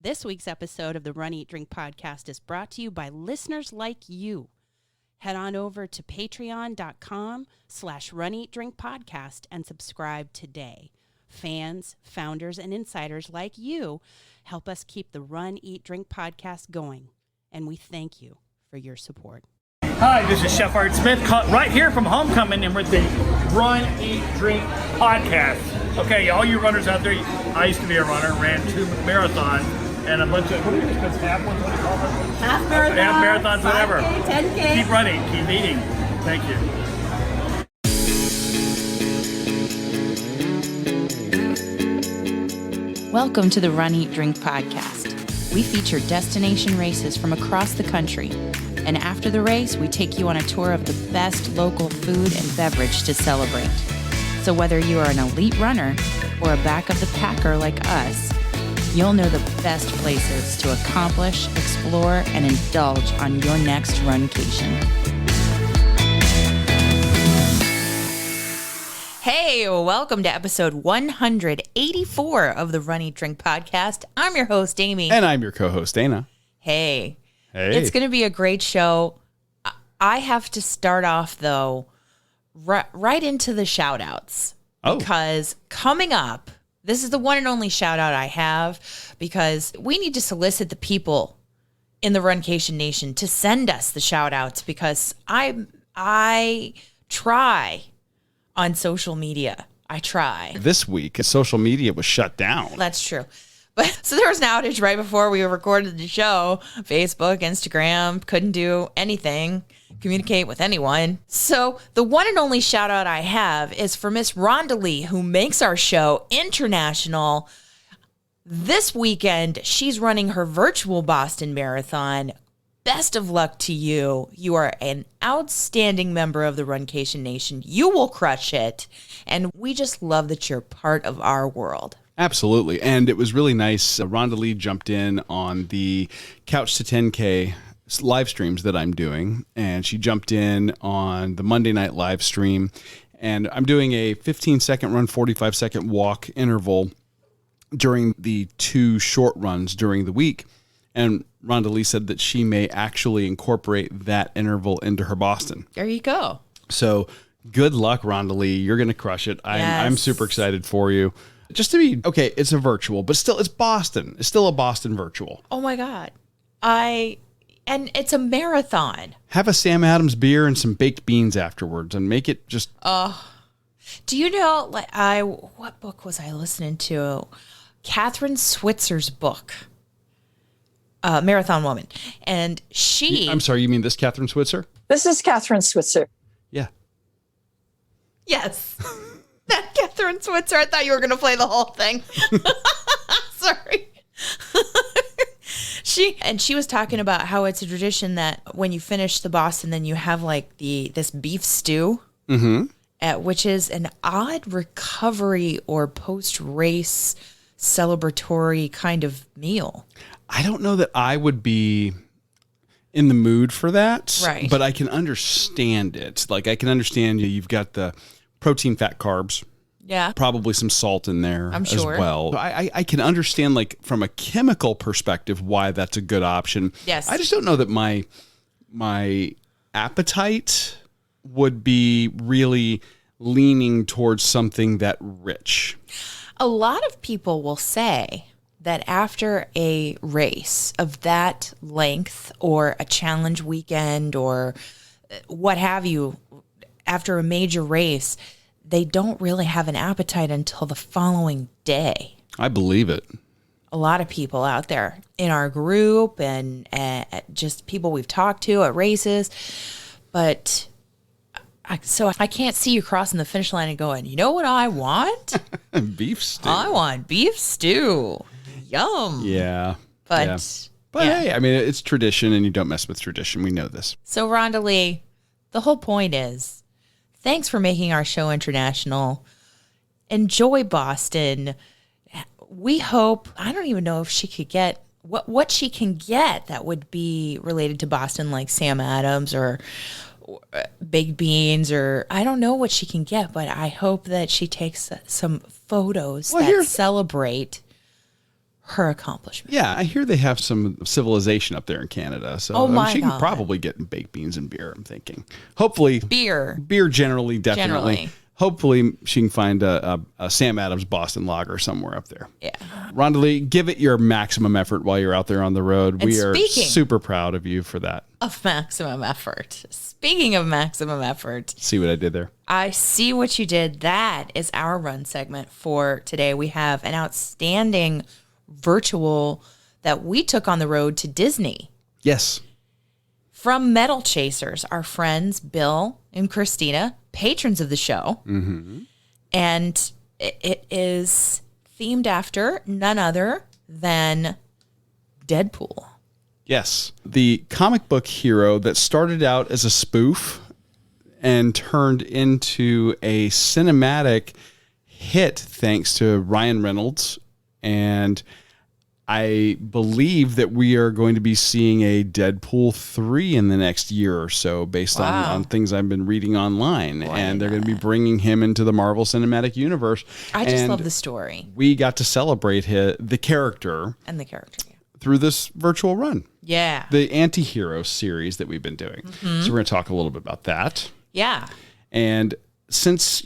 This week's episode of the Run, Eat, Drink podcast is brought to you by listeners like you. Head on over to patreon.com/runeatdrinkpodcast and subscribe today. Fans, founders, and insiders like you help us keep the Run, Eat, Drink podcast going, and we thank you for your support. Hi, this is Chef Art Smith, right here from Homecoming, and we're at the Run, Eat, Drink podcast. Okay, all you runners out there, I used to be a runner, ran 2 marathons, and a bunch of, what do you think, half ones, what do you call them? Half marathons, half marathons, whatever. 5K, 10K. Keep running, keep eating. Thank you. Welcome to the Run, Eat, Drink podcast. We feature destination races from across the country. And after the race, we take you on a tour of the best local food and beverage to celebrate. So whether you are an elite runner or a back of the packer like us, you'll know the best places to accomplish, explore, and indulge on your next runcation. Hey, welcome to episode 184 of the Run, Eat, Drink podcast. I'm your host, Amy. And I'm your co-host, Dana. Hey. It's going to be a great show. I have to start off, though, right into the shout-outs. Because coming up, this is the one and only shout-out I have, because we need to solicit the people in the Runcation Nation to send us the shout-outs, because I try on social media. I try. This week, social media was shut down. That's true. But so there was an outage right before we recorded the show. Facebook, Instagram, couldn't do anything, communicate with anyone. So the one and only shout out I have is for Miss Rhonda Lee, who makes our show international. This weekend, she's running her virtual Boston Marathon. Best of luck to you. You are an outstanding member of the Runcation Nation. You will crush it. And we just love that you're part of our world. Absolutely. And it was really nice. Rhonda Lee jumped in on the Couch to 10K live streams that I'm doing. And she jumped in on the Monday night live stream. And I'm doing a 15-second run, 45-second walk interval during the 2 short runs during the week. And Rhonda Lee said that she may actually incorporate that interval into her Boston. There you go. So good luck, Rhonda Lee. You're going to crush it. I'm super excited for you. Just to be, okay, it's a virtual, but still, it's Boston. It's still a Boston virtual. Oh my God. And it's a marathon. Have a Sam Adams beer and some baked beans afterwards and make it just. Do you know, what book was I listening to? Catherine Switzer's book, Marathon Woman. And she. I'm sorry, you mean this Catherine Switzer? This is Catherine Switzer. Yeah. Yes. That Catherine Switzer. I thought you were going to play the whole thing. Sorry. She was talking about how it's a tradition that when you finish the Boston, then you have like this beef stew, which is an odd recovery or post-race celebratory kind of meal. I don't know that I would be in the mood for that, right? But I can understand it. Like I can understand you've got the protein, fat, carbs. Yeah. Probably some salt in there I'm sure. as well. I can understand, like, from a chemical perspective, why that's a good option. Yes. I just don't know that my appetite would be really leaning towards something that rich. A lot of people will say that after a race of that length or a challenge weekend or what have you, after a major race, they don't really have an appetite until the following day. I believe it. A lot of people out there in our group and just people we've talked to at races. But I can't see you crossing the finish line and going, you know what I want? Beef stew. I want beef stew. Yum. Yeah. But hey, I mean, it's tradition and you don't mess with tradition. We know this. So Rhonda Lee, the whole point is, thanks for making our show international. Enjoy Boston. We hope, I don't even know if she could get, what she can get that would be related to Boston, like Sam Adams or baked beans, or I don't know what she can get, but I hope that she takes some photos that celebrate her accomplishment. Yeah, I hear they have some civilization up there in Canada. So Oh my she can God. probably get baked beans and beer, I'm thinking. Hopefully. Beer. Beer generally, definitely. Generally. Hopefully she can find a Sam Adams Boston Lager somewhere up there. Yeah. Rhonda Lee, give it your maximum effort while you're out there on the road. And We are speaking super proud of you for that. Of maximum effort. Speaking of maximum effort, See what I did there? I see what you did. That is our run segment for today. We have an outstanding virtual that we took on the road to Disney. Yes. From Metal Chasers, our friends Bill and Kristina, patrons of the show. Mm-hmm. And it is themed after none other than Deadpool. Yes. The comic book hero that started out as a spoof and turned into a cinematic hit thanks to Ryan Reynolds. And I believe that we are going to be seeing a Deadpool 3 in the next year or so based on things I've been reading online. And they're going to be bringing him into the Marvel Cinematic Universe. I just And love the story we got to celebrate the character and the character. through this virtual run. Yeah. The anti-hero series that we've been doing. Mm-hmm. So we're going to talk a little bit about that. Yeah. And since,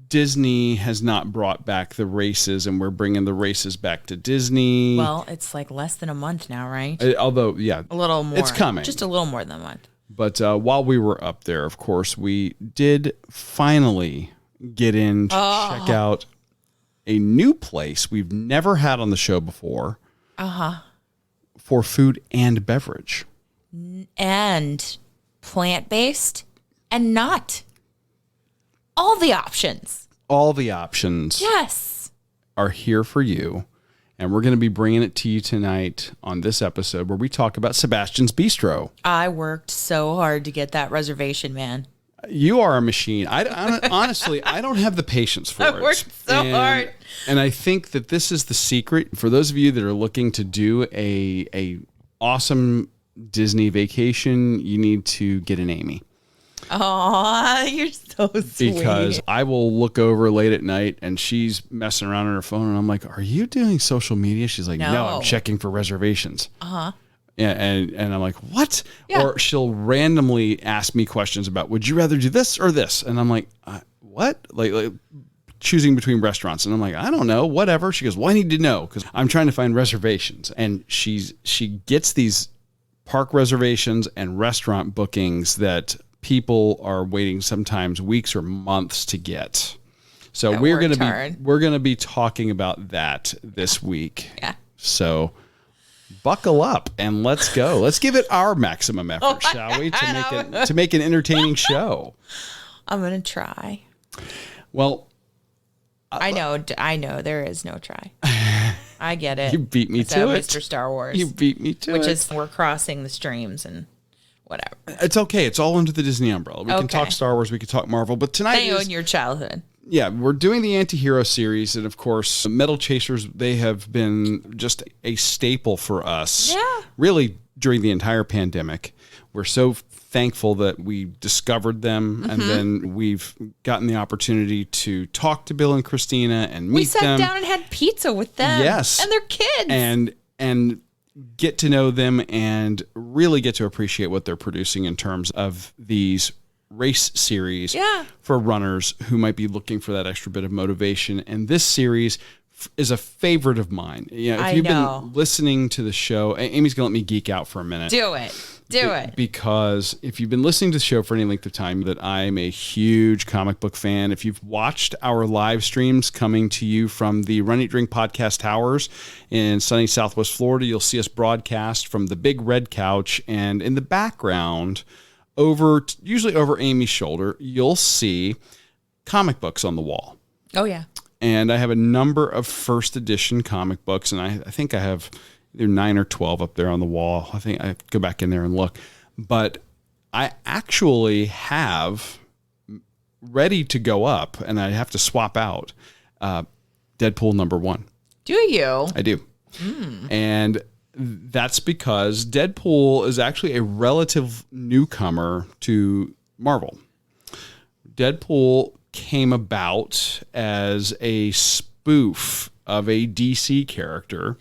Disney has not brought back the races and we're bringing the races back to Disney. Well, it's like less than a month now, right? Although, yeah. A little more. It's coming. Just a little more than a month. But while we were up there, of course, we did finally get in to check out a new place we've never had on the show before. For food and beverage. And plant-based and not. All the options. All the options Yes. are here for you. And we're going to be bringing it to you tonight on this episode where we talk about Sebastian's Bistro. I worked so hard to get that reservation, man. You are a machine. Honestly, I don't have the patience for it. I worked so hard. And I think that this is the secret for those of you that are looking to do a awesome Disney vacation. You need to get an Amy. Aw, you're so sweet. Because I will look over late at night and she's messing around on her phone and I'm like, "Are you doing social media?" She's like, "No, I'm checking for reservations." Yeah, and I'm like, "What?" Yeah. Or she'll randomly ask me questions about, "Would you rather do this or this?" And I'm like, "What?" Like choosing between restaurants, and I'm like, "I don't know, whatever." She goes, "Well, I need to know because I'm trying to find reservations." And she gets these park reservations and restaurant bookings that people are waiting sometimes weeks or months to get. So we're going to be talking about that this week. Yeah. So buckle up and let's go. Let's give it our maximum effort, shall we, to make an entertaining show. I'm going to try. Well, I know there is no try. I get it. you beat me It's to it. Mr. Star Wars. You beat me to it. Which is we're crossing the streams and whatever. It's okay. It's all under the Disney umbrella. We can Okay. talk Star Wars. We can talk Marvel. But tonight They own your childhood. Yeah, we're doing the anti-hero series. And, of course, Metal Chasers, they have been just a staple for us. Yeah. Really, during the entire pandemic. We're so thankful that we discovered them. And then we've gotten the opportunity to talk to Bill and Kristina and meet them. We sat down and had pizza with them. Yes. And their kids. And get to know them and really get to appreciate what they're producing in terms of these race series for runners who might be looking for that extra bit of motivation. And this series is a favorite of mine. If you've been listening to the show, Amy's going to let me geek out for a minute. Do it. Do it. Because if you've been listening to the show for any length of time, that I'm a huge comic book fan. If you've watched our live streams coming to you from the Run Eat Drink Podcast Towers in sunny Southwest Florida, you'll see us broadcast from the big red couch. And in the background, usually over Amy's shoulder, you'll see comic books on the wall. Oh, yeah. And I have a number of first edition comic books, and I think I have either 9 or 12 up there on the wall. I think I go back in there and look. But I actually have ready to go up, and I have to swap out Deadpool #1. Do you? I do. And that's because Deadpool is actually a relative newcomer to Marvel. Deadpool came about as a spoof of a DC character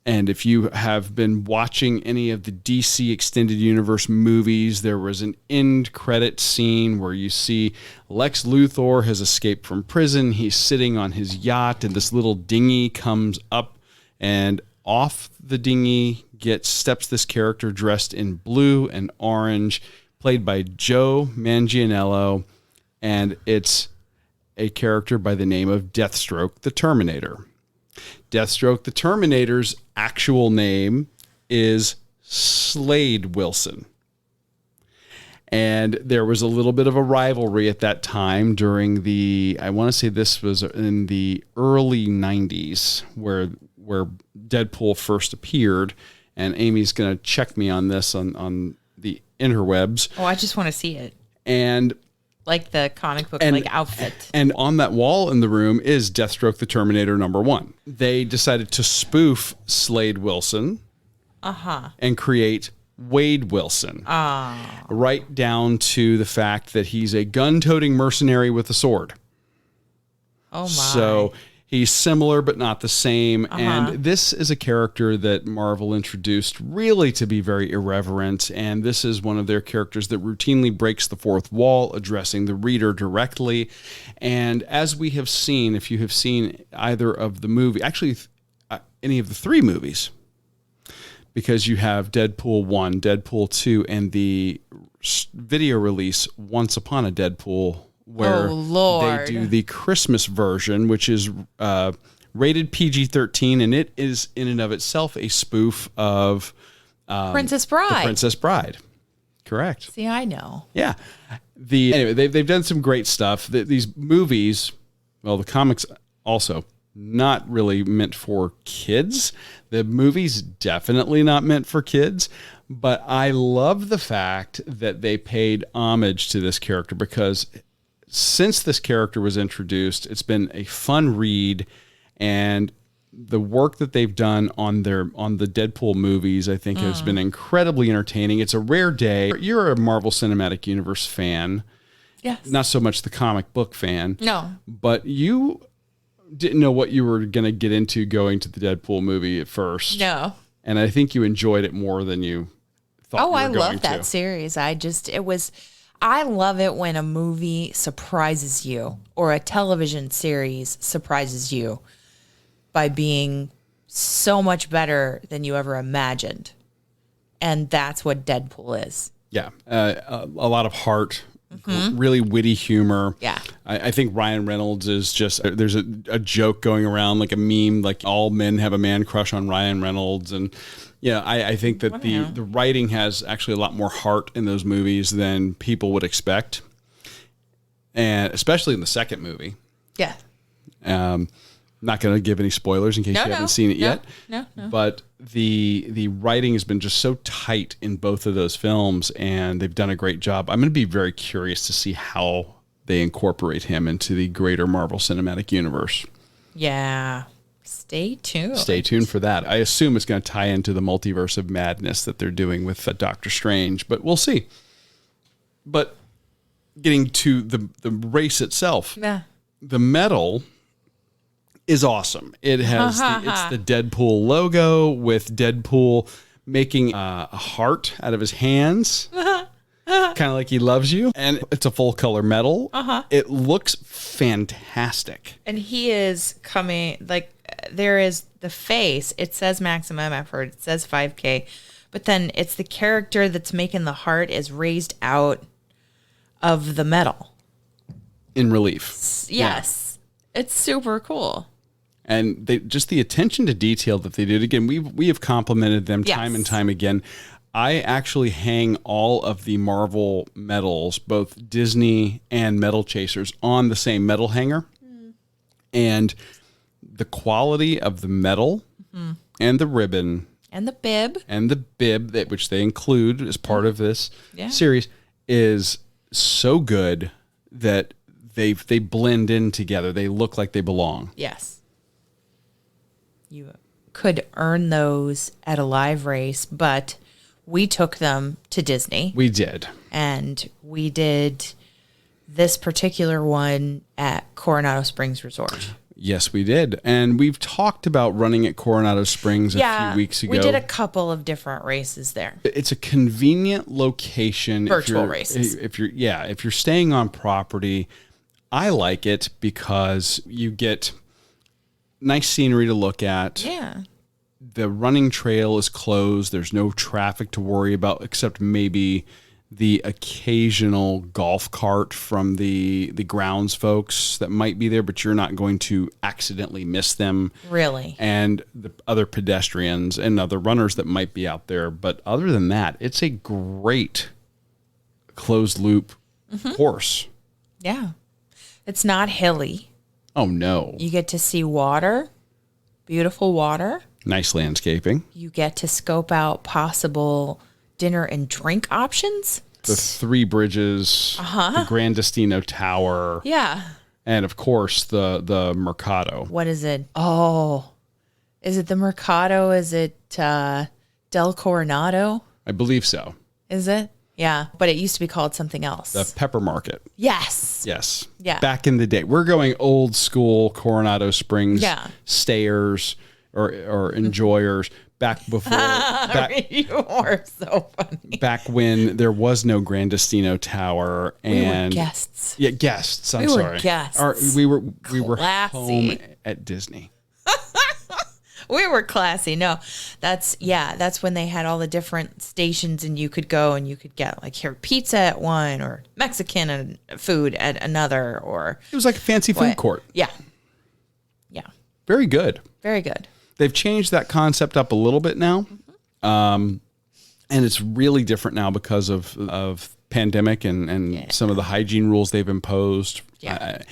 And if you have been watching any of the DC Extended Universe movies, there was an end credit scene where you see Lex Luthor has escaped from prison. He's sitting on his yacht, and this little dinghy comes up, and off the dinghy steps this character dressed in blue and orange, played by Joe Manganiello, and it's a character by the name of Deathstroke the Terminator. Deathstroke the Terminator's actual name is Slade Wilson. And there was a little bit of a rivalry at that time during I want to say this was in the early 90s where Deadpool first appeared. And Amy's going to check me on this on the interwebs. Oh, I just want to see it. And like the comic book outfit. And on that wall in the room is Deathstroke the Terminator #1. They decided to spoof Slade Wilson and create Wade Wilson. Right down to the fact that he's a gun-toting mercenary with a sword. Oh, my. So he's similar but not the same. And this is a character that Marvel introduced really to be very irreverent. And this is one of their characters that routinely breaks the fourth wall, addressing the reader directly. And as we have seen, if you have seen either of the movie, actually any of the three movies, because you have Deadpool 1, Deadpool 2, and the video release Once Upon a Deadpool, where they do the Christmas version, which is rated PG-13, and it is in and of itself a spoof of Princess Bride. The Princess Bride. Correct. See, I know. Yeah. Anyway, they've done some great stuff. These movies, well, the comics also not really meant for kids. The movie's definitely not meant for kids. But I love the fact that they paid homage to this character, because since this character was introduced, it's been a fun read, and the work that they've done on the Deadpool movies, I think, has been incredibly entertaining. It's a rare day. You're a Marvel Cinematic Universe fan. Yes. Not so much the comic book fan. No. But you didn't know what you were going to get into going to the Deadpool movie at first. No. And I think you enjoyed it more than you thought you were going to. I love that series. I love it when a movie surprises you or a television series surprises you by being so much better than you ever imagined. And that's what Deadpool is. Yeah. A lot of heart, really witty humor. Yeah. I think Ryan Reynolds is just, there's a joke going around, like a meme, like all men have a man crush on Ryan Reynolds. And yeah, I think that the writing has actually a lot more heart in those movies than people would expect, and especially in the second movie. Yeah. Not going to give any spoilers in case you haven't seen it yet. No. But the writing has been just so tight in both of those films, and they've done a great job. I'm going to be very curious to see how they incorporate him into the greater Marvel Cinematic Universe. Yeah. Stay tuned. Stay tuned for that. I assume it's going to tie into the multiverse of madness that they're doing with Doctor Strange, but we'll see. But getting to the race itself, the medal is awesome. It has it's the Deadpool logo with Deadpool making a heart out of his hands, kind of like he loves you, and it's a full color medal. It looks fantastic, and he is coming like. There is the face. It says maximum effort. It says 5K. But then it's the character that's making the heart is raised out of the metal. In relief. Yes. Yeah. It's super cool. And just the attention to detail that they did. Again, we have complimented them time and time again. I actually hang all of the Marvel medals, both Disney and Metal Chasers, on the same metal hanger. And the quality of the metal and the ribbon and the bib which they include as part of this series is so good that they blend in together. They look like they belong. Yes. You could earn those at a live race, but we took them to Disney. We did. And we did this particular one at Coronado Springs Resort. Yes, we did. And we've talked about running at Coronado Springs a few weeks ago. We did a couple of different races there. It's a convenient location. Virtual races. If you're staying on property, I like it because you get nice scenery to look at. Yeah. The running trail is closed. There's no traffic to worry about except maybe the occasional golf cart from the grounds folks that might be there, but you're not going to accidentally miss them. Really? And the other pedestrians and other runners that might be out there. But other than that, it's a great closed loop course. Yeah. It's not hilly. Oh, no. You get to see water, beautiful water. Nice landscaping. You get to scope out possible dinner and drink options. The Three Bridges, the Grand Destino Tower. Yeah. And, of course, the Mercado. What is it? Oh, is it the Mercado? Is it Del Coronado? I believe so. Is it? Yeah. But it used to be called something else. The Pepper Market. Yes. Yes. Yeah. Back in the day. We're going old school Coronado Springs stayers or enjoyers. Back before, you are so funny. Back when there was no Grand Destino Tower, and we were guests. Yeah, guests. I'm we sorry. Were guests. We were Classy. home at Disney. We were classy. No, that's when they had all the different stations, and you could go and you could get like here pizza at one, or Mexican food at another, or it was like a fancy food court. Yeah. Very good. Very good. They've changed that concept up a little bit now. And it's really different now because of pandemic and some of the hygiene rules they've imposed. Yeah.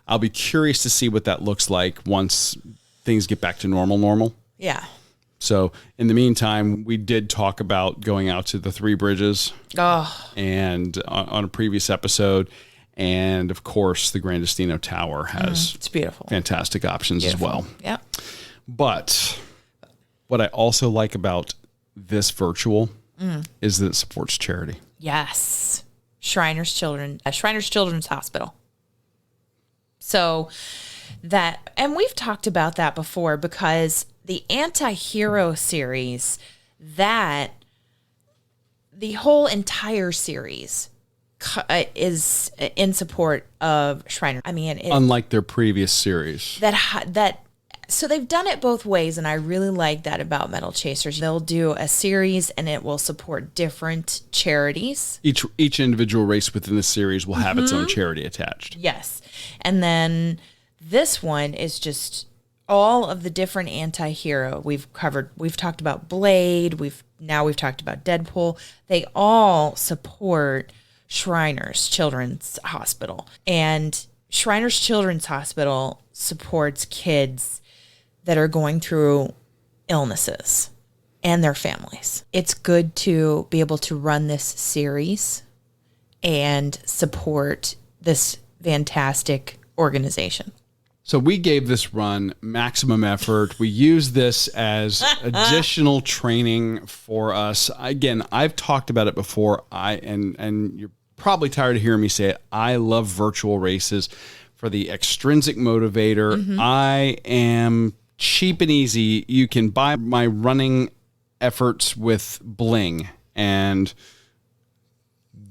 I'll be curious to see what that looks like once things get back to normal. Yeah. So in the meantime, we did talk about going out to the Three Bridges and on a previous episode. And of course, the Grand Destino Tower has it's beautiful, fantastic options as well. Yeah. But what I also like about this virtual is that it supports charity. Yes. Shriners Children's Hospital. So that, and we've talked about that before, because the anti-hero series, that the whole entire series is in support of Shriners. I mean, unlike their previous series, so they've done it both ways, and I really like that about Metal Chasers. They'll do a series, and it will support different charities. Each individual race within the series will have its own charity attached. Yes, and then this one is just all of the different anti-hero we've covered. We've talked about Blade. We've talked about Deadpool. They all support Shriners Children's Hospital, and Shriners Children's Hospital supports kids that are going through illnesses and their families. It's good to be able to run this series and support this fantastic organization. So we gave this run maximum effort. We use this as additional training for us. Again, I've talked about it before. And you're probably tired of hearing me say it. I love virtual races for the extrinsic motivator. I am cheap and easy. You can buy my running efforts with Bling, and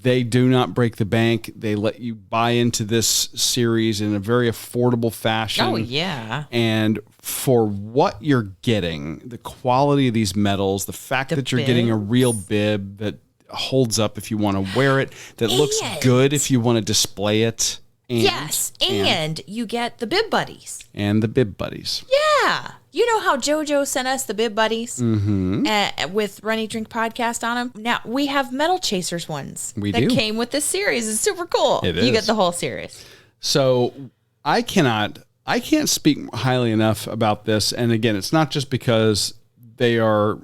they do not break the bank. They let you buy into this series in a very affordable fashion. Oh, yeah. And for what you're getting, the quality of these medals, the fact that you're getting a real bib that holds up if you want to wear it, that looks good if you want to display it. And you get the bib buddies. And the bib buddies. Yeah. You know how JoJo sent us the bib buddies with Run Eat Drink podcast on them? Now, we have Metal Chasers ones that came with this series. It's super cool. It is. You get the whole series. So I can't speak highly enough about this. And again, it's not just because they are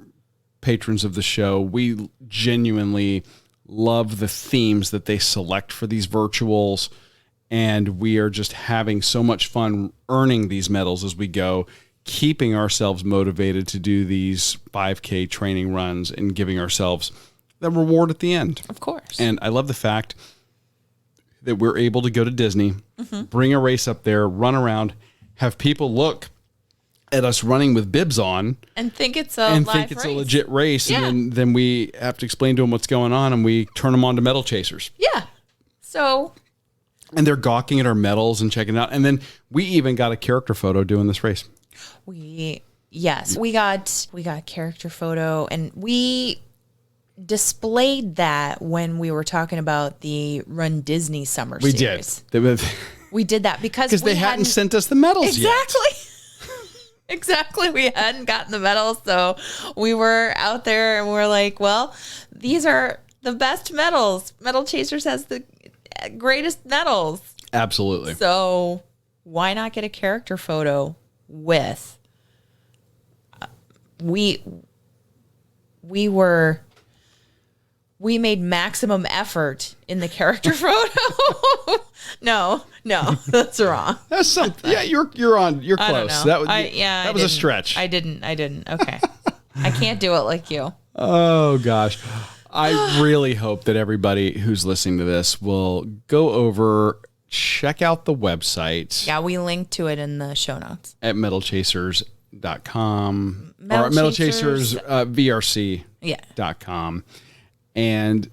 patrons of the show. We genuinely love the themes that they select for these virtuals. And we are just having so much fun earning these medals as we go, keeping ourselves motivated to do these 5K training runs and giving ourselves the reward at the end. Of course. And I love the fact that we're able to go to Disney, bring a race up there, run around, have people look at us running with bibs on and think it's a legit race. Yeah. And then we have to explain to them what's going on, and we turn them on to medal chasers. Yeah. So. And they're gawking at our medals and checking it out. And then we even got a character photo doing this race. We got character photo, and we displayed that when we were talking about the Run Disney Summer Series. We did that because they hadn't sent us the medals yet. Exactly. We hadn't gotten the medals, so we were out there and we're like, well, these are the best medals. Medal Chasers has the greatest medals. Absolutely. So why not get a character photo with? We made maximum effort in the character photo. No, that's wrong. That's something. Yeah, you're close. That was a stretch. I didn't. Okay. I can't do it like you. Oh gosh. I really hope that everybody who's listening to this will go over, check out the website. Yeah, we linked to it in the show notes. At metalchasers.com or metalchasersvrc.com. And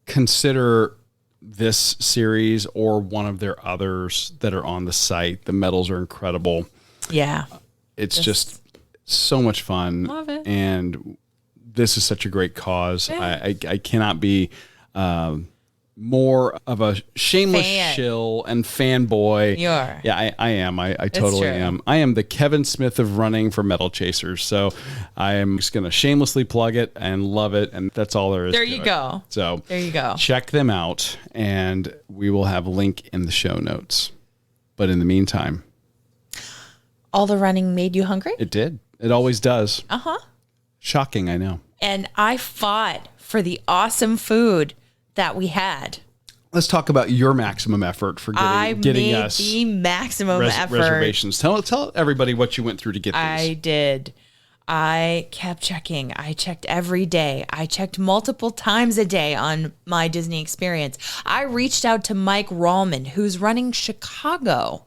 consider this series or one of their others that are on the site. The medals are incredible. Yeah. It's just so much fun. Love it. And this is such a great cause. Yeah. I cannot be more of a shameless shill and fanboy. You are. Yeah, I am. I totally am. I am the Kevin Smith of running for Medal Chasers. So I am just going to shamelessly plug it and love it. And that's all there is. There you go. So there you go. Check them out, and we will have a link in the show notes. But in the meantime, all the running made you hungry? It did. It always does. Uh-huh. Shocking, I know. And I fought for the awesome food that we had. Let's talk about your maximum effort for getting us the maximum effort. Reservations. Tell everybody what you went through to get these. I did. I kept checking. I checked every day. I checked multiple times a day on my Disney experience. I reached out to Mike Rallman, who's running Chicago,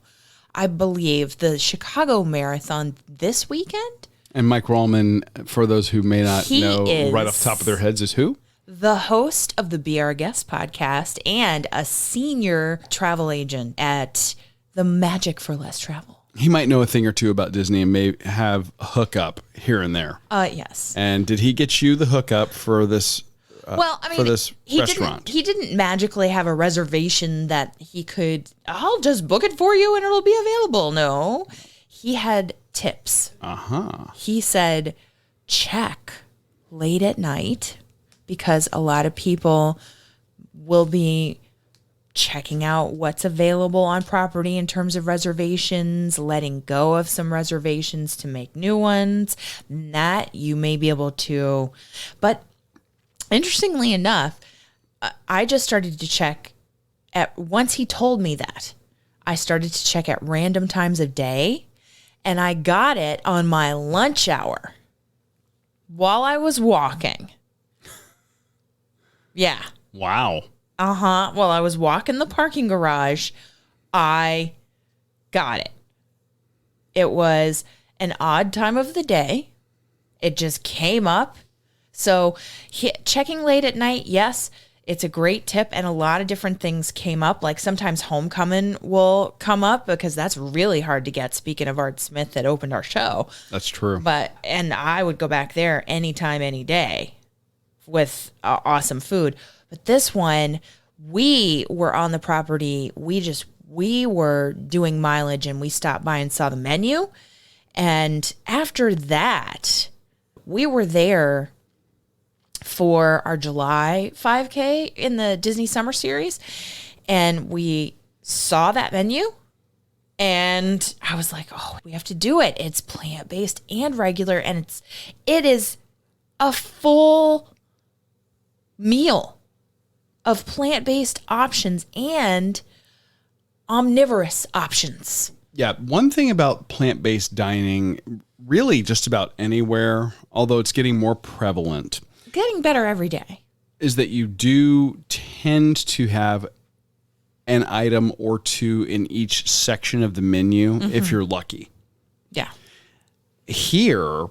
I believe, the Chicago Marathon this weekend. And Mike Rallman, for those who may not know right off the top of their heads, is who? The host of the Be Our Guest podcast and a senior travel agent at the Magic for Less Travel. He might know a thing or two about Disney and may have a hookup here and there. Yes. And did he get you the hookup for this? For this restaurant, he didn't magically have a reservation that he could. I'll just book it for you and it'll be available. No, he had tips. He said, check late at night, because a lot of people will be checking out what's available on property in terms of reservations, letting go of some reservations to make new ones. That you may be able to. But interestingly enough, I just started to check once he told me that, I started to check at random times of day, and I got it on my lunch hour while I was walking. Yeah. Wow. While I was walking the parking garage, I got it. It was an odd time of the day. It just came up. So checking late at night, yes, it's a great tip. And a lot of different things came up. Like sometimes Homecoming will come up because that's really hard to get. Speaking of Art Smith that opened our show. That's true. And I would go back there anytime, any day with awesome food. But this one, we were on the property. We were doing mileage and we stopped by and saw the menu. And after that, we were there for our July 5K in the Disney Summer Series. And we saw that menu. And I was like, oh, we have to do it. It's plant-based and regular. And it is a full meal of plant-based options and omnivorous options. Yeah, one thing about plant-based dining, really just about anywhere, although it's getting more prevalent, getting better every day, is that you do tend to have an item or two in each section of the menu if you're lucky. Yeah. Here,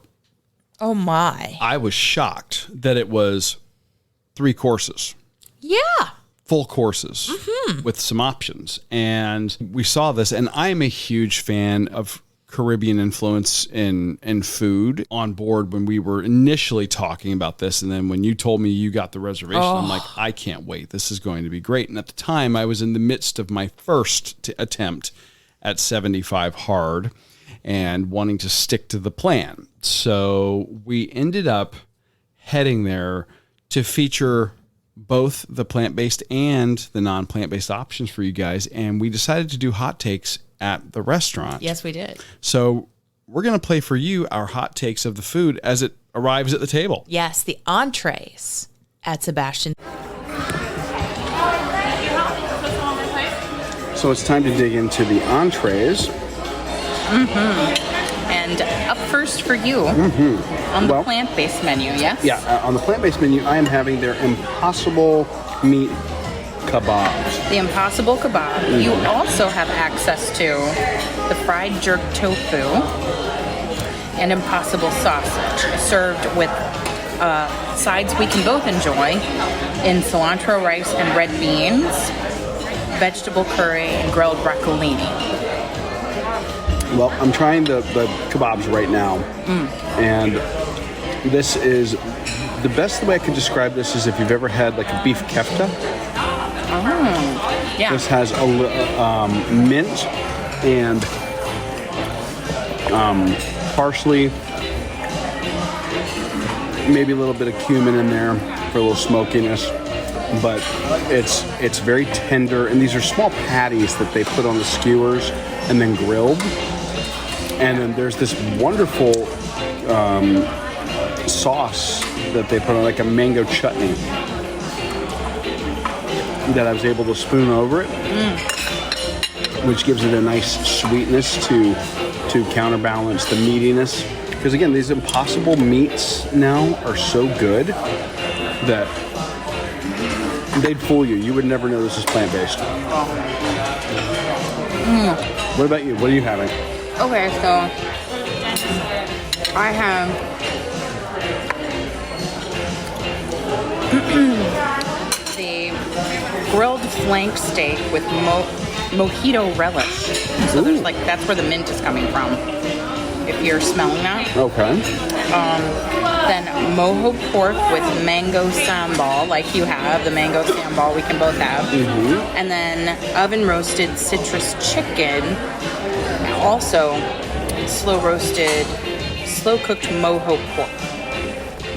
Oh my. I was shocked that it was 3 courses. Yeah. Full courses with some options. And we saw this, and I'm a huge fan of Caribbean influence in food on board when we were initially talking about this. And then when you told me you got the reservation, I'm like, I can't wait. This is going to be great. And at the time, I was in the midst of my first attempt at 75 hard and wanting to stick to the plan. So we ended up heading there to feature both the plant-based and the non-plant-based options for you guys. And we decided to do hot takes at the restaurant. Yes, we did. So we're going to play for you our hot takes of the food as it arrives at the table. Yes, the entrees at Sebastian. So it's time to dig into the entrees. And up first for you on the plant-based menu, yes? Yeah, on the plant-based menu, I am having their Impossible Meat Kebab. The Impossible Kebab. You also have access to the fried jerk tofu and Impossible sausage, served with sides we can both enjoy in cilantro rice and red beans, vegetable curry, and grilled broccolini. Well, I'm trying the kebabs right now, and this is the best way I could describe this is if you've ever had like a beef kefta. Yeah. This has a mint and parsley, maybe a little bit of cumin in there for a little smokiness, but it's very tender. And these are small patties that they put on the skewers and then grilled. And then there's this wonderful sauce that they put on, like a mango chutney, that I was able to spoon over it, which gives it a nice sweetness to counterbalance the meatiness. Because again, these Impossible meats now are so good that they'd fool you. You would never know this is plant-based. What about you? What are you having? Okay, so I have the grilled flank steak with mojito relish. So there's that's where the mint is coming from, if you're smelling that. Okay. Then mojo pork with mango sambal, like you have. The mango sambal we can both have. And then oven roasted citrus chicken, also slow cooked mojo pork.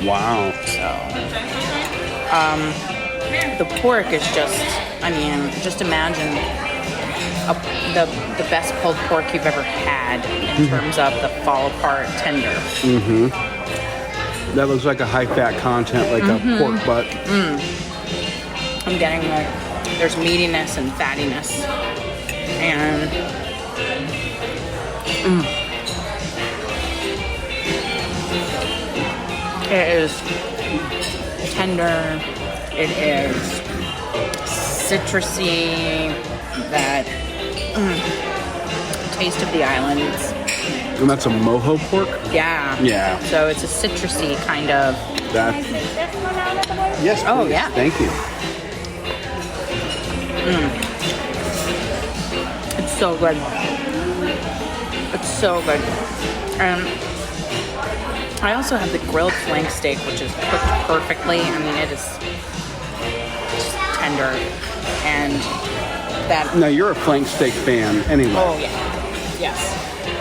Wow. So, the pork is just, just imagine the best pulled pork you've ever had in terms of the fall apart tender. That looks like a high fat content, like a pork butt. I'm getting there's meatiness and fattiness, and it is tender. It is citrusy. That taste of the islands. And that's a mojo pork? Yeah. Yeah. So it's a citrusy kind of. That. Yes, please. Oh, yeah. Thank you. It's so good. It's so good. I also have the grilled flank steak, which is cooked perfectly. It is just tender. And that. Now, you're a flank steak fan anyway. Oh, yeah. Yes.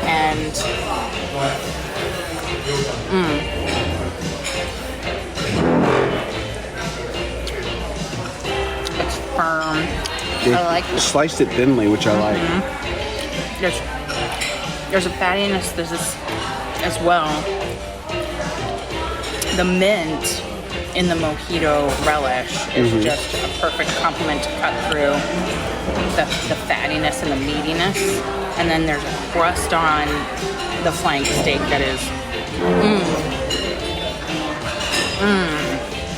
And. It's firm. They I like sliced it thinly, which I like. There's a fattiness to this as well. The mint in the mojito relish is just a perfect complement to cut through the fattiness and the meatiness. And then there's a crust on the flank steak that is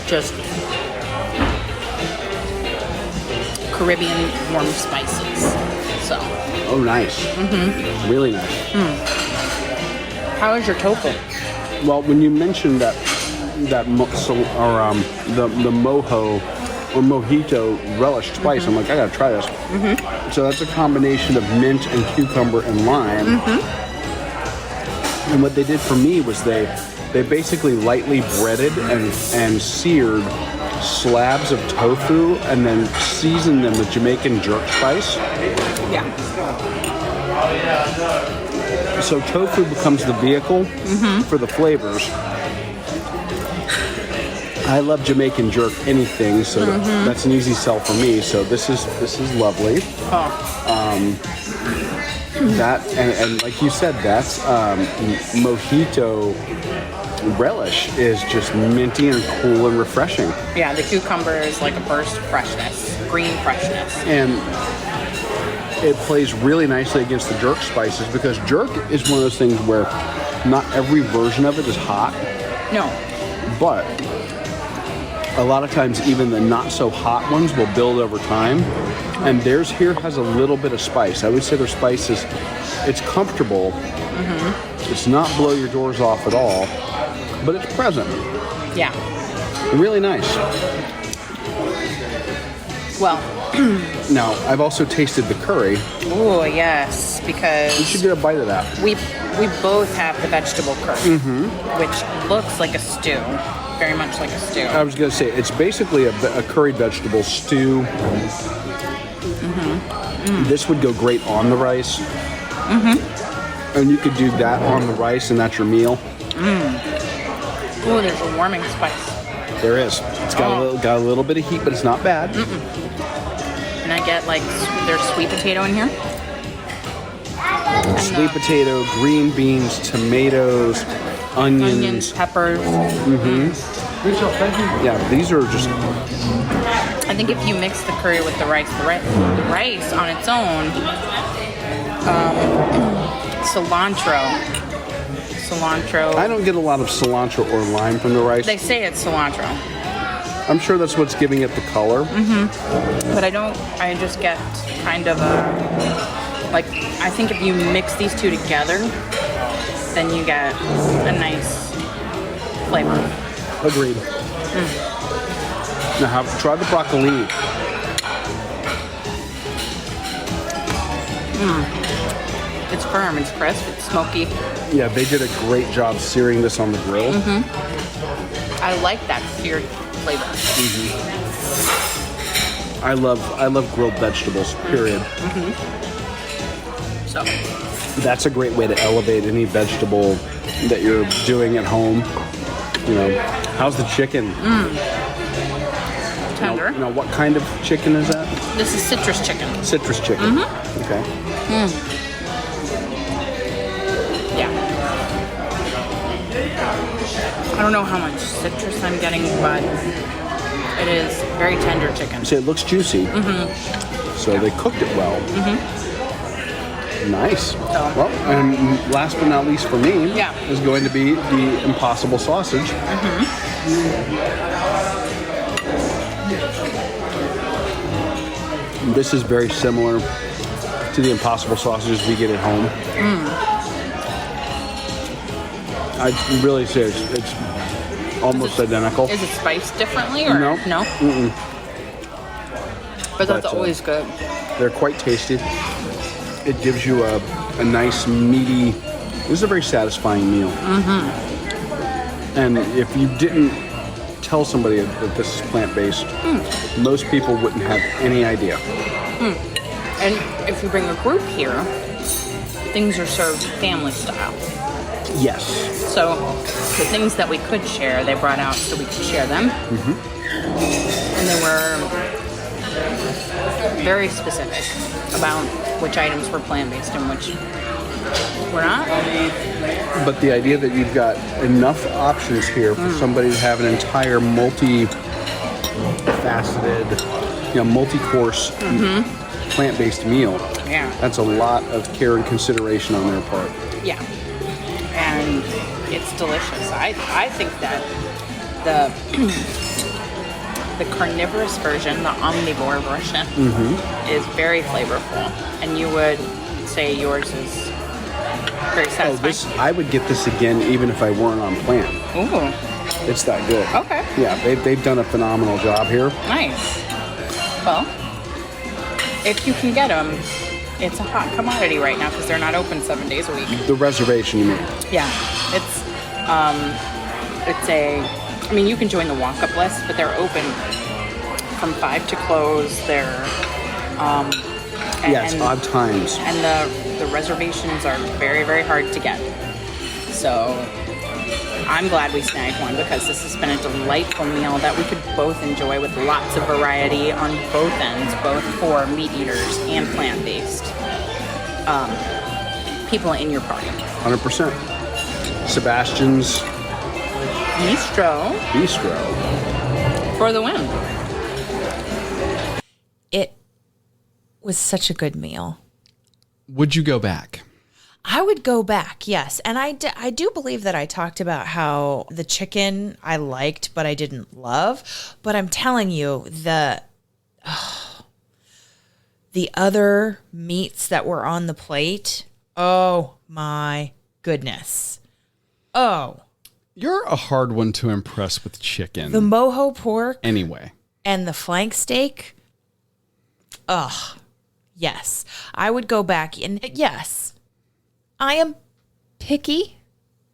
just Caribbean warm spices. So, Oh, nice. Mm-hmm. Really nice. how is your tofu? Well, when you mentioned the mojo or mojito relish spice, I'm like, I gotta try this. So that's a combination of mint and cucumber and lime. And what they did for me was they basically lightly breaded and seared slabs of tofu and then seasoned them with Jamaican jerk spice. Yeah. So tofu becomes the vehicle for the flavors. I love Jamaican jerk anything, so that's an easy sell for me. So this is lovely. That and like you said, that's mojito relish is just minty and cool and refreshing. Yeah, the cucumber is like a burst of freshness, green freshness. And it plays really nicely against the jerk spices because jerk is one of those things where not every version of it is hot, No. but a lot of times even the not so hot ones will build over time. And theirs here has a little bit of spice. I would say their spice is, it's comfortable. It's not blow your doors off at all, but it's present. Yeah. Really nice. Well, Now, I've also tasted the curry. oh yes, You should because get a bite of that. we both have the vegetable curry, which looks like a stew, very much like a stew. I was going to say, it's basically a curried vegetable stew. This would go great on the rice. And you could do that on the rice and that's your meal. Oh, there's a warming spice, There is. It's got a little bit of heat, but it's not bad. and I get like there's sweet potato in here. And Sweet potato, green beans, tomatoes, onions. peppers. Yeah, these are just I think if you mix the curry with the rice on its own, cilantro. I don't get a lot of cilantro or lime from the rice. They say it's cilantro, I'm sure that's what's giving it the color. but I don't. I just get kind of a like. I think if you mix these two together, then you get a nice flavor. Agreed. Now, try the broccolini. It's firm. It's crisp. It's smoky. Yeah, they did a great job searing this on the grill. I like that seared flavor. I love grilled vegetables, period. So That's a great way to elevate any vegetable that you're doing at home. You know, how's the chicken? tender. Now, what kind of chicken is that? This is citrus chicken. Citrus chicken. Okay. Yeah. I don't know how much citrus I'm getting, but it is very tender chicken. See, it looks juicy. So they cooked it well. Nice. Well, and last but not least for me is going to be the Impossible sausage. This is very similar to the Impossible sausages we get at home. I really say it's almost identical. Is it spiced differently or No. no? But that's But, always good. They're quite tasty. It gives you a nice meaty. This is a very satisfying meal. And if you didn't tell somebody that this is plant-based, most people wouldn't have any idea. And if you bring a group here, things are served family style. Yes. So the things that we could share, they brought out so we could share them. And they were very specific about which items were plant-based and which were not. But the idea that you've got enough options here for somebody to have an entire multi-faceted, multi-course plant-based meal, Yeah. that's a lot of care and consideration on their part. Yeah. And it's delicious. I think that the the carnivorous version, the omnivore version, is very flavorful. And you would say yours is very satisfying? I would get this again even if I weren't on plan. Ooh. It's that good. Okay. Yeah, they've done a phenomenal job here. Nice. Well, if you can get them, it's a hot commodity right now because they're not open 7 days a week. The reservation, you mean? Yeah. I mean, you can join the walk-up list, but they're open from 5 to close. They're, it's odd times. And the reservations are very, very hard to get. So I'm glad we snagged one because this has been a delightful meal that we could both enjoy with lots of variety on both ends, both for meat eaters and plant-based people in your party. 100%. Sebastian's Bistro for the win. It was such a good meal. Would you go back? I would go back, yes. And I do believe that I talked about how the chicken I liked, but I didn't love. But I'm telling you, the other meats that were on the plate, oh my goodness. Oh. You're a hard one to impress with chicken. The mojo pork. Anyway. And the flank steak. Ugh. Yes. I would go back. And yes, I am picky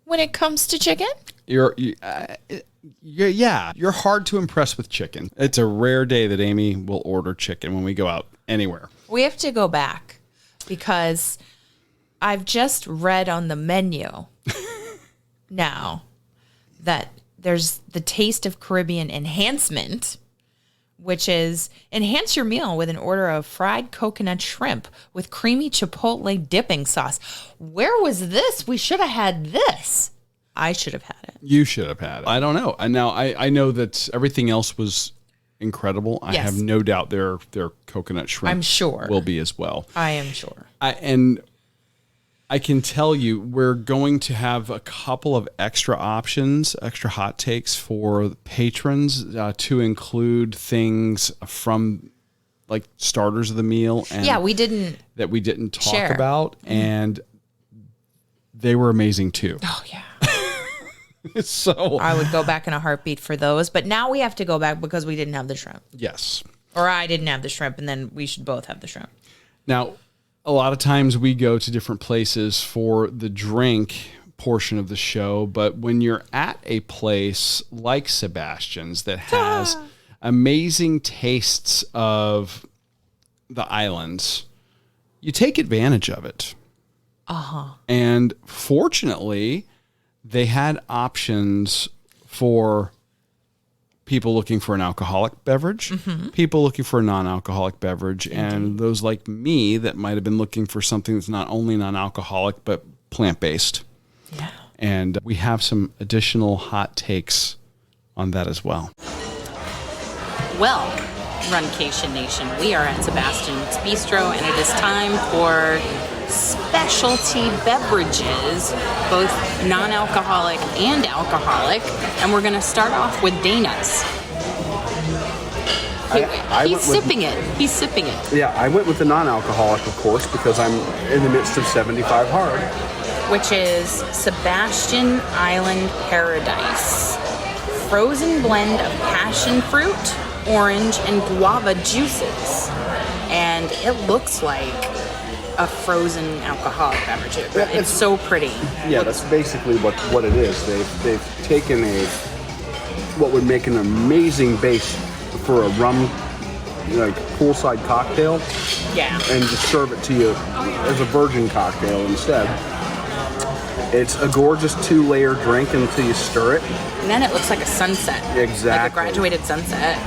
when it comes to chicken. You're hard to impress with chicken. It's a rare day that Amy will order chicken when we go out anywhere. We have to go back because I've just read on the menu now that there's the Taste of Caribbean enhancement, which is enhance your meal with an order of fried coconut shrimp with creamy chipotle dipping sauce. Where was this? We should have had this. I should have had it. You should have had it. I don't know. Now I know that everything else was incredible. I have no doubt their coconut shrimp I'm sure will be as well. I am sure. And I can tell you we're going to have a couple of extra options, extra hot takes for patrons to include things from like starters of the meal and we didn't talk about, and they were amazing too. Oh yeah. So I would go back in a heartbeat for those, but now we have to go back because we didn't have the shrimp. Yes. Or I didn't have the shrimp, and then we should both have the shrimp. Now, a lot of times we go to different places for the drink portion of the show, but when you're at a place like Sebastian's that has amazing tastes of the islands, you take advantage of it. And fortunately, they had options for people looking for an alcoholic beverage, people looking for a non-alcoholic beverage, and those like me that might have been looking for something that's not only non-alcoholic, but plant-based. Yeah. And we have some additional hot takes on that as well. Well, Runcation Nation, we are at Sebastian's Bistro, and it is time for specialty beverages, both non-alcoholic and alcoholic, and we're going to start off with Dana's. He's sipping it. Yeah, I went with the non-alcoholic, of course, because I'm in the midst of 75 hard. Which is Sebastian Island Paradise. Frozen blend of passion fruit, orange, and guava juices. And it looks like a frozen alcoholic beverage. It's so pretty. Yeah, that's basically what it is. They've taken what would make an amazing base for a rum, like poolside cocktail. Yeah. And just serve it to you as a virgin cocktail instead. It's a gorgeous 2-layer drink until you stir it. And then it looks like a sunset. Exactly. Like a graduated sunset.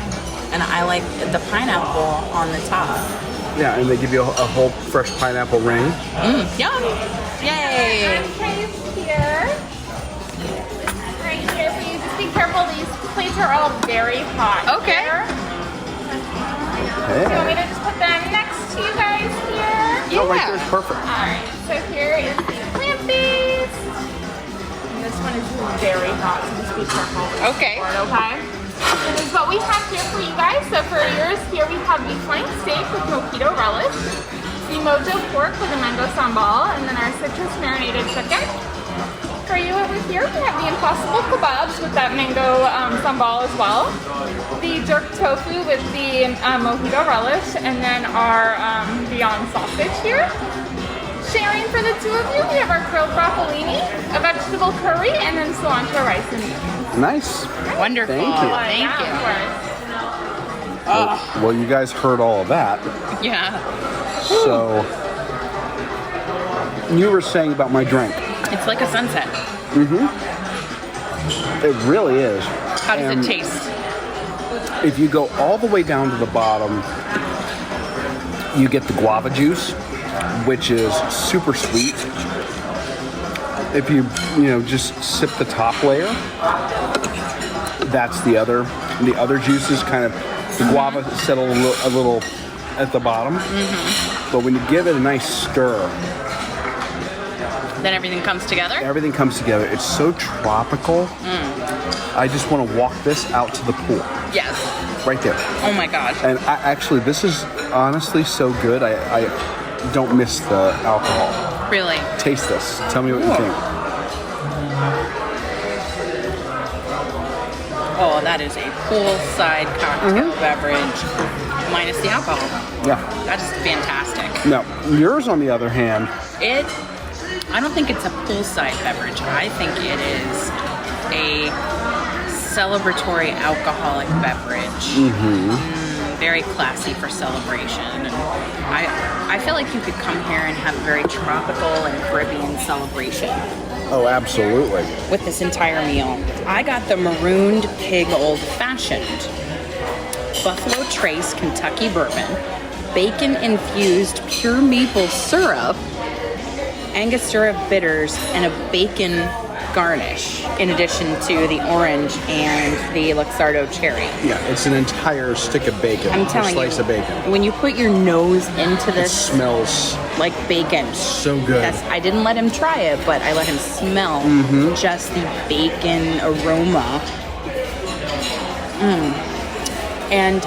And I like the pineapple on the top. Yeah, and they give you a whole fresh pineapple ring. Yum! Yay! Trays here. Right here for you. Just be careful, these plates are all very hot. Okay. Here. Do you want me to just put them next to you guys here? No, right there is perfect. Alright, so here is the plant-based. And this one is very hot, so just be careful. Okay. Okay? This is what we have here for you guys. So for yours, here we have beef flank steak with mojito relish, the mojo pork with a mango sambal, and then our citrus marinated chicken. For you over here, we have the impossible kebabs with that mango sambal as well, the jerk tofu with the mojito relish, and then our Beyond sausage here. Sharing for the two of you, we have our grilled broccolini, a vegetable curry, and then cilantro rice and beans. Nice. Wonderful. Thank you. Thank you. Of course. Well, you guys heard all of that. Yeah. So, you were saying about my drink. It's like a sunset. It really is. How does And it taste? if you go all the way down to the bottom, you get the guava juice, which is super sweet. If you just sip the top layer, that's the other juices kind of, the guava settle a little at the bottom. But when you give it a nice stir, Then everything comes together? everything comes together. It's so tropical. I just want to walk this out to the pool, Yes. right there. Oh my gosh. And actually, this is honestly so good. I don't miss the alcohol. Really? Taste this. Tell me what you think. Oh, that is a poolside cocktail beverage minus the alcohol. Yeah. That is fantastic. Now, yours, on the other hand, I don't think it's a poolside beverage. I think it is a celebratory alcoholic beverage. Very classy for celebration. And I feel like you could come here and have a very tropical and Caribbean celebration oh, absolutely. with this entire meal. I got the Marooned Pig Old Fashioned, Buffalo Trace Kentucky Bourbon, bacon-infused pure maple syrup, Angostura bitters, and a bacon garnish, in addition to the orange and the Luxardo cherry. Yeah, it's an entire stick of bacon. I'm telling you, a slice of bacon. when you put your nose into It this, smells like bacon. so good. I didn't let him try it, but I let him smell just the bacon aroma. And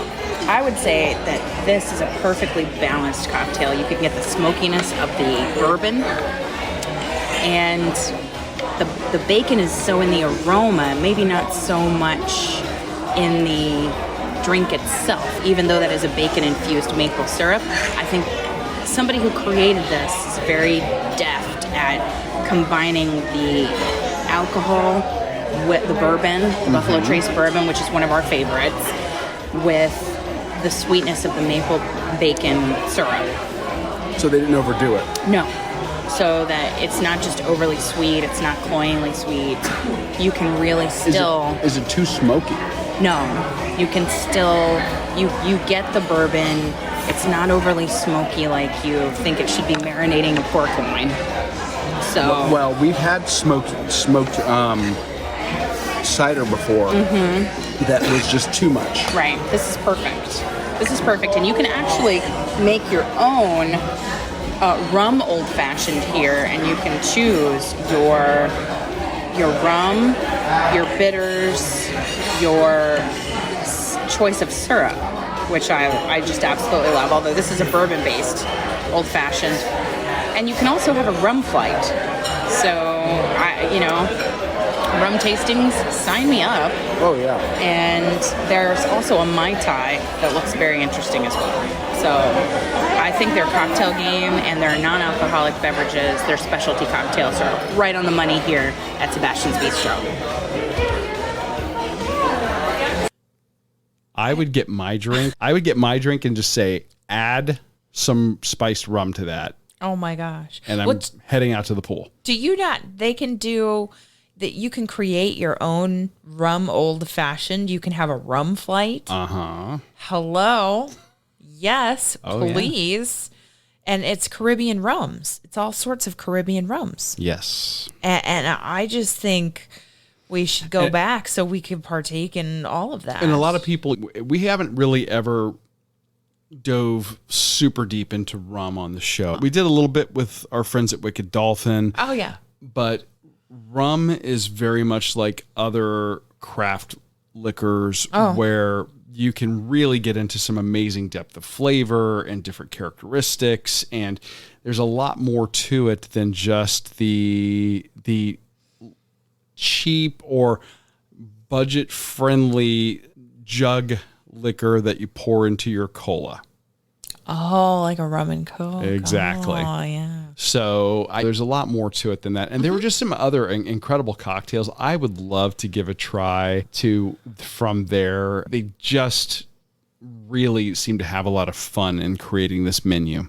I would say that this is a perfectly balanced cocktail. You can get the smokiness of the bourbon, and the bacon is so in the aroma, maybe not so much in the drink itself, even though that is a bacon-infused maple syrup. I think somebody who created this is very deft at combining the alcohol with the bourbon, the Buffalo Trace bourbon, which is one of our favorites, with the sweetness of the maple bacon syrup. So they didn't overdo it. No. So that it's not just overly sweet, it's not cloyingly sweet. You can really still... Is it too smoky? No. You can still... You get the bourbon. It's not overly smoky like you think it should be marinating a pork loin. So... Well, we've had smoked cider before that was just too much. Right. This is perfect. This is perfect. And you can actually make your own rum old-fashioned here, and you can choose your rum, your bitters, your choice of syrup, which I just absolutely love, although this is a bourbon-based old-fashioned. And you can also have a rum flight. So, rum tastings, sign me up. Oh, yeah. And there's also a Mai Tai that looks very interesting as well. So I think their cocktail game and their non-alcoholic beverages, their specialty cocktails are right on the money here at Sebastian's Bistro. I would get my drink and just say, add some spiced rum to that. Oh my gosh. And I'm heading out to the pool. They can do that. You can create your own rum old fashioned. You can have a rum flight. Hello. Yes, please. Yeah. And it's Caribbean rums. It's all sorts of Caribbean rums. Yes. And I just think we should go back so we can partake in all of that. And a lot of people, we haven't really ever dove super deep into rum on the show. We did a little bit with our friends at Wicked Dolphin. Oh, yeah. But rum is very much like other craft liquors where you can really get into some amazing depth of flavor and different characteristics. And there's a lot more to it than just the cheap or budget-friendly jug liquor that you pour into your cola. Oh, like a rum and coke. Exactly. Oh, yeah. So there's a lot more to it than that. And there were just some other incredible cocktails I would love to give a try to from there. They just really seem to have a lot of fun in creating this menu.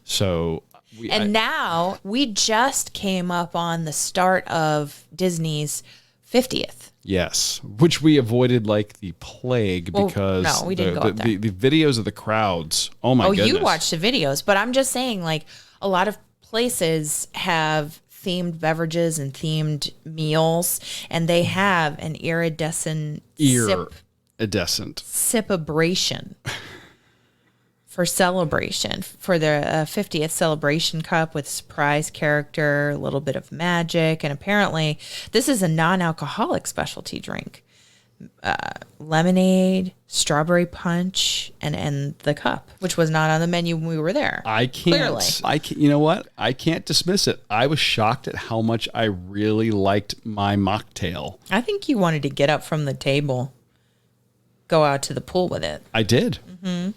So now we just came up on the start of Disney's 50th. Yes, which we avoided like the plague because no, we didn't go up there. The videos of the crowds. Oh my goodness. You watched the videos, but I'm just saying, like, a lot of places have themed beverages and themed meals, and they have an iridescent sipabration for celebration, for the 50th celebration cup with surprise character, a little bit of magic, and apparently this is a non-alcoholic specialty drink. Lemonade, strawberry punch, and the cup, which was not on the menu when we were there. Clearly. You know what? I can't dismiss it. I was shocked at how much I really liked my mocktail. I think you wanted to get up from the table, go out to the pool with it. I did. And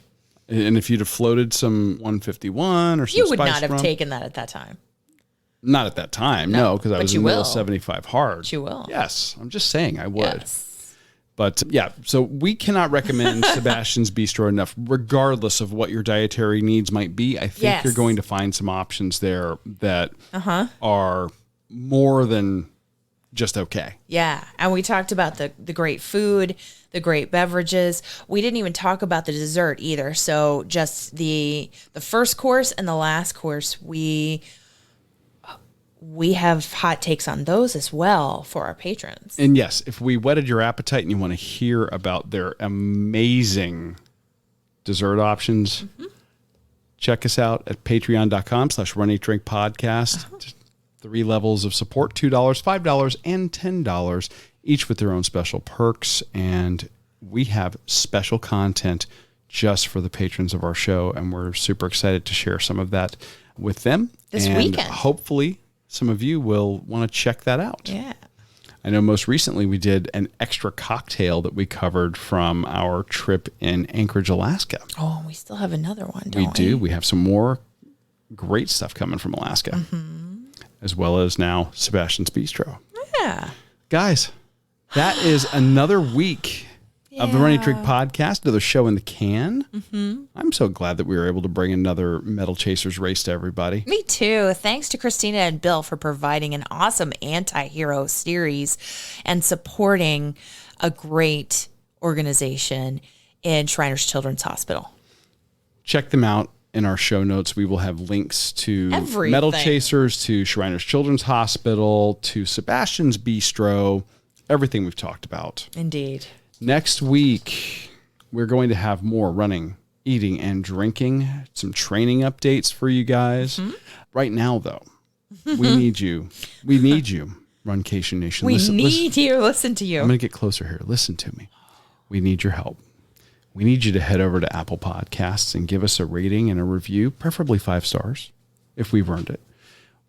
if you'd have floated some 151 or some you would spice not have rum, taken that at that time. Not at that time, no, because I was in the middle of 75 hard. But you will. Yes, I'm just saying I would. Yes. But yeah, so we cannot recommend Sebastian's Bistro enough, regardless of what your dietary needs might be. I think you're going to find some options there that are more than just okay. Yeah. And we talked about the great food, the great beverages. We didn't even talk about the dessert either. So just the first course and the last course, we have hot takes on those as well for our patrons. And yes, if we whetted your appetite and you want to hear about their amazing dessert options, check us out at patreon.com/runeatdrinkpodcast. 3 levels of support, $2, $5, and $10, each with their own special perks. And we have special content just for the patrons of our show. And we're super excited to share some of that with them. This and weekend. Hopefully some of you will want to check that out. Yeah. I know most recently we did an extra cocktail that we covered from our trip in Anchorage, Alaska. Oh, we still have another one, don't we? We do. We have some more great stuff coming from Alaska. As well as now Sebastian's Bistro. Yeah. Guys, that is another week of the Run Eat Drink podcast, another show in the can. I'm so glad that we were able to bring another Metal Chasers race to everybody. Me too. Thanks to Kristina and Bill for providing an awesome anti-hero series and supporting a great organization in Shriners Children's Hospital. Check them out. In our show notes, we will have links to everything. Metal Chasers, to Shriners Children's Hospital, to Sebastian's Bistro, everything we've talked about. Indeed. Next week, we're going to have more running, eating, and drinking, some training updates for you guys. Right now, though, we need you. We need you, Runcation Nation. We need you. Listen to you. I'm going to get closer here. Listen to me. We need your help. We need you to head over to Apple Podcasts and give us a rating and a review, preferably 5 stars, if we've earned it.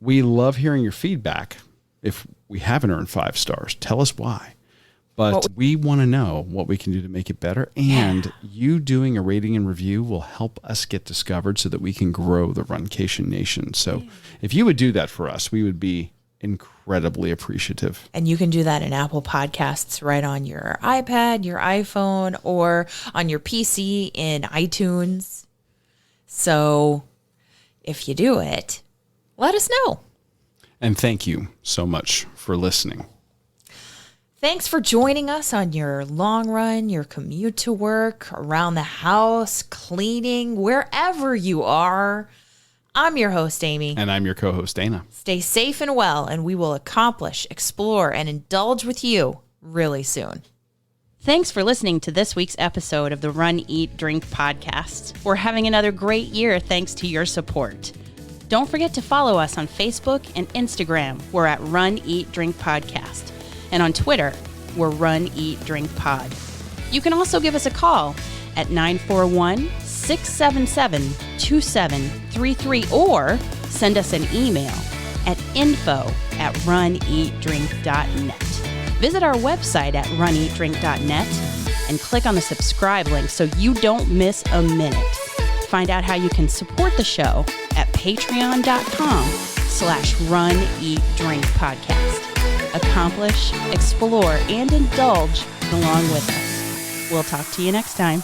We love hearing your feedback. If we haven't earned 5 stars, tell us why. But we want to know what we can do to make it better. And you doing a rating and review will help us get discovered so that we can grow the Runcation Nation. So if you would do that for us, we would be incredibly appreciative. And you can do that in Apple Podcasts right on your iPad, your iPhone, or on your PC in iTunes. So if you do it, let us know. And thank you so much for listening. Thanks for joining us on your long run, your commute to work, around the house, cleaning, wherever you are. I'm your host, Amy. And I'm your co-host, Dana. Stay safe and well, and we will accomplish, explore, and indulge with you really soon. Thanks for listening to this week's episode of the Run, Eat, Drink podcast. We're having another great year thanks to your support. Don't forget to follow us on Facebook and Instagram. We're at Run, Eat, Drink podcast. And on Twitter, We're Run, Eat, Drink Pod. You can also give us a call at 941-677-2733 or send us an email at info@runeatdrink.net. Visit our website at runeatdrink.net and click on the subscribe link so you don't miss a minute. Find out how you can support the show at patreon.com/runeatdrinkpodcast. Accomplish, explore, and indulge along with us. We'll talk to you next time.